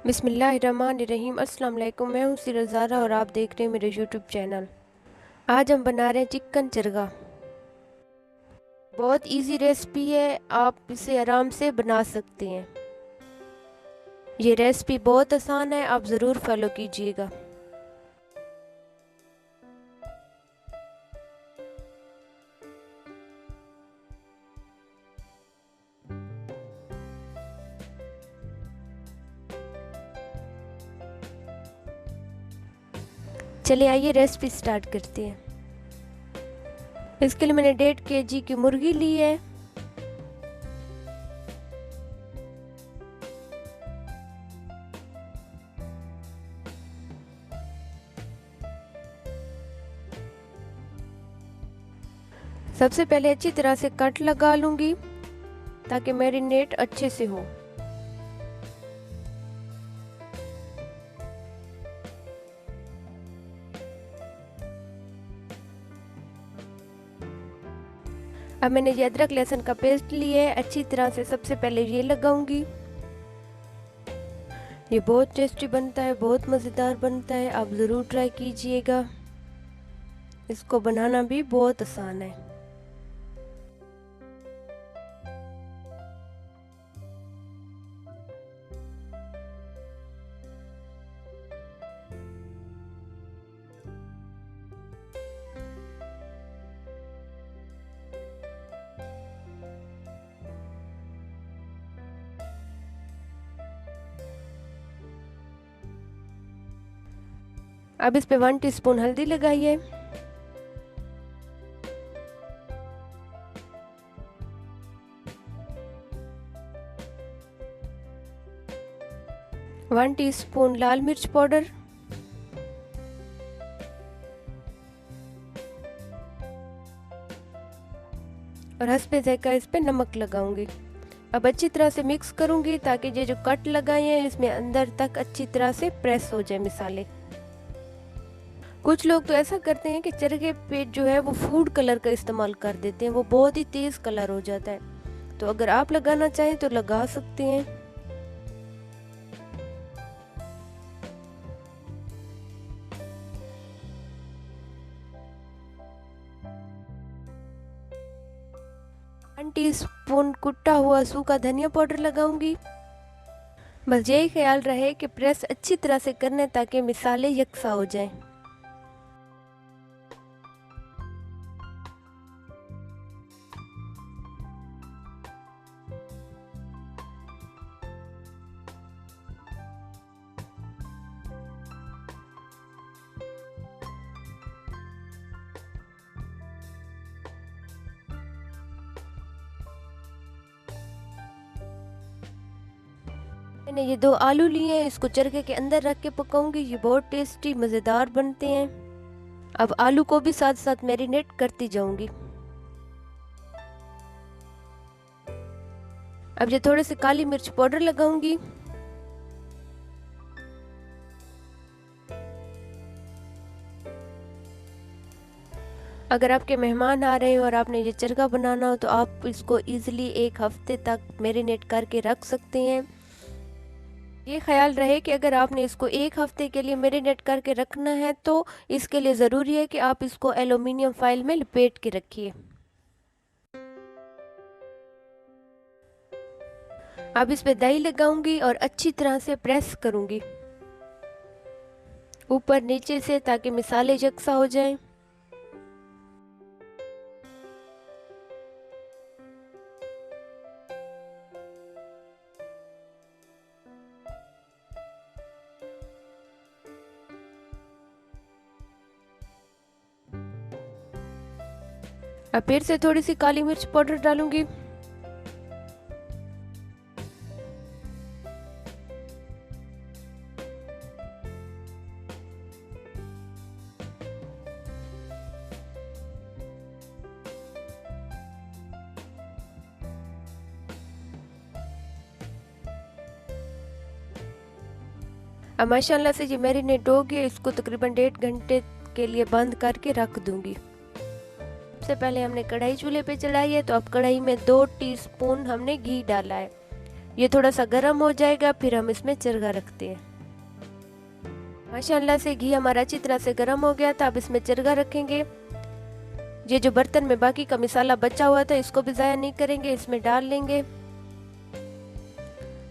बिस्मिल्लाहिर्रहमानिर्रहीम। अस्सलाम वालेकुम। मैं हूँ सिरज़ारा और आप देख रहे हैं मेरे यूट्यूब चैनल। आज हम बना रहे हैं चिकन चरगा। बहुत इजी रेसिपी है, आप इसे आराम से बना सकते हैं। ये रेसिपी बहुत आसान है, आप ज़रूर फॉलो कीजिएगा। चलिए आइए रेसिपी स्टार्ट करते हैं। इसके लिए मैंने 1.5 kg की मुर्गी ली है। सबसे पहले अच्छी तरह से कट लगा लूँगी ताकि मैरिनेट अच्छे से हो। अब मैंने ये अदरक लहसुन का पेस्ट लिया है, अच्छी तरह से सबसे पहले ये लगाऊंगी। ये बहुत टेस्टी बनता है, बहुत मज़ेदार बनता है, आप ज़रूर ट्राई कीजिएगा। इसको बनाना भी बहुत आसान है। अब इस पे 1 टीस्पून हल्दी लगाइए। वन टीस्पून लाल मिर्च पाउडर, और हस्बे ज़ायका इस पे नमक लगाऊंगी। अब अच्छी तरह से मिक्स करूंगी ताकि ये जो कट लगाए हैं इसमें अंदर तक अच्छी तरह से प्रेस हो जाए मसाले। कुछ लोग तो ऐसा करते हैं कि चरखे पे जो है वो फूड कलर का इस्तेमाल कर देते हैं, वो बहुत ही तेज कलर हो जाता है। तो अगर आप लगाना चाहें तो लगा सकते हैं। वन टीस्पून कुटा हुआ सूखा धनिया पाउडर लगाऊंगी। बस यही ख्याल रहे कि प्रेस अच्छी तरह से करने ताकि मिसाले यकसा हो जाएं। मैंने ये 2 आलू लिए हैं, इसको चरखे के अंदर रख के पकाऊंगी। ये बहुत टेस्टी मज़ेदार बनते हैं। अब आलू को भी साथ साथ मैरिनेट करती जाऊंगी। अब ये थोड़े से काली मिर्च पाउडर लगाऊंगी। अगर आपके मेहमान आ रहे हैं और आपने ये चरगा बनाना हो तो आप इसको इजीली 1 हफ्ते तक मैरिनेट करके रख सकते हैं। ये ख्याल रहे कि अगर आपने इसको 1 हफ्ते के लिए मैरिनेट करके रखना है तो इसके लिए ज़रूरी है कि आप इसको एल्युमिनियम फॉइल में लपेट के रखिए। अब इस पे दही लगाऊंगी और अच्छी तरह से प्रेस करूंगी ऊपर नीचे से ताकि मिसाले यकसा हो जाएं। अब फिर से थोड़ी सी काली मिर्च पाउडर डालूंगी। अब माशाल्लाह से ये मैरिनेट हो गया। इसको तकरीबन 1.5 घंटे के लिए बंद करके रख दूंगी। सबसे पहले हमने कढ़ाई चूल्हे पे चढ़ाई है, तो अब कढ़ाई में 2 टीस्पून हमने घी डाला है। ये थोड़ा सा गर्म हो जाएगा, फिर हम इसमें चरगा रखते हैं। माशाल्लाह से घी हमारा अच्छी तरह से गर्म हो गया था। अब इसमें चरगा रखेंगे। ये जो बर्तन में बाकी का मसाला बचा हुआ था इसको भी ज़ाया नहीं करेंगे, इसमें डाल लेंगे।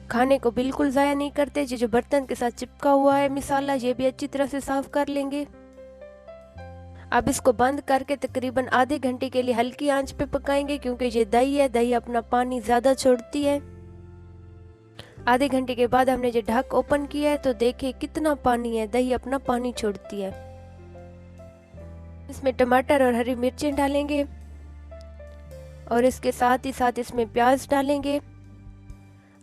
खाने को बिल्कुल ज़ाया नहीं करते। ये जो बर्तन के साथ चिपका हुआ है मसाला, ये भी अच्छी तरह से साफ कर लेंगे। अब इसको बंद करके तकरीबन आधे घंटे के लिए हल्की आंच पे पकाएंगे, क्योंकि ये दही है, दही अपना पानी ज़्यादा छोड़ती है। आधे घंटे के बाद हमने ये ढक ओपन किया है तो देखिए कितना पानी है, दही अपना पानी छोड़ती है। इसमें टमाटर और हरी मिर्चें डालेंगे और इसके साथ ही साथ इसमें प्याज डालेंगे।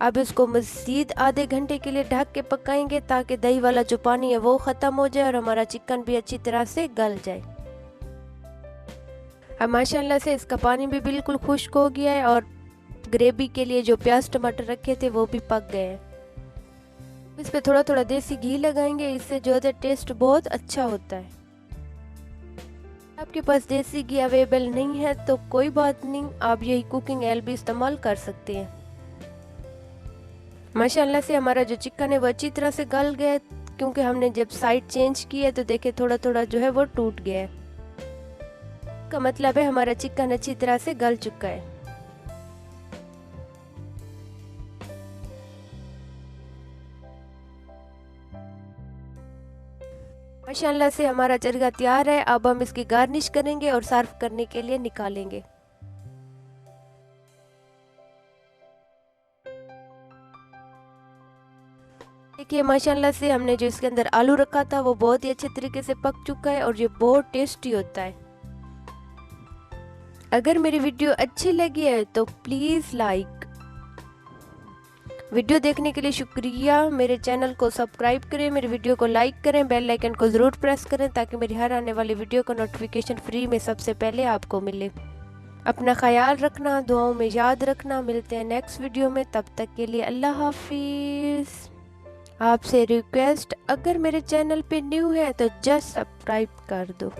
अब इसको मज़ीद आधे घंटे के लिए ढक के पकाएंगे ताकि दही वाला जो पानी है वो ख़त्म हो जाए और हमारा चिकन भी अच्छी तरह से गल जाए। अब माशाल्लाह से इसका पानी भी बिल्कुल खुश्क हो गया है और ग्रेवी के लिए जो प्याज टमाटर रखे थे वो भी पक गए हैं। इस पे थोड़ा थोड़ा देसी घी लगाएंगे, इससे जो है टेस्ट बहुत अच्छा होता है। आपके पास देसी घी अवेलेबल नहीं है तो कोई बात नहीं, आप यही कुकिंग ऑयल भी इस्तेमाल कर सकते हैं। माशाल्लाह से हमारा जो चिकन है वो अच्छी तरह से गल गया है, क्योंकि हमने जब साइड चेंज की है तो देखे थोड़ा थोड़ा जो है वो टूट गया है। का मतलब है हमारा चिकन अच्छी तरह से गल चुका है। माशाल्लाह से हमारा चरगा तैयार है। अब हम इसकी गार्निश करेंगे और सर्व करने के लिए निकालेंगे। देखिए माशाल्लाह से हमने जो इसके अंदर आलू रखा था वो बहुत ही अच्छे तरीके से पक चुका है और ये बहुत टेस्टी होता है। अगर मेरी वीडियो अच्छी लगी है तो प्लीज़ लाइक। वीडियो देखने के लिए शुक्रिया। मेरे चैनल को सब्सक्राइब करें, मेरी वीडियो को लाइक करें, बेल आइकन को ज़रूर प्रेस करें ताकि मेरी हर आने वाली वीडियो का नोटिफिकेशन फ्री में सबसे पहले आपको मिले। अपना ख्याल रखना, दुआओं में याद रखना। मिलते हैं नेक्स्ट वीडियो में, तब तक के लिए अल्लाह हाफिज़। आपसे रिक्वेस्ट, अगर मेरे चैनल पे न्यू है तो जस्ट सब्सक्राइब कर दो।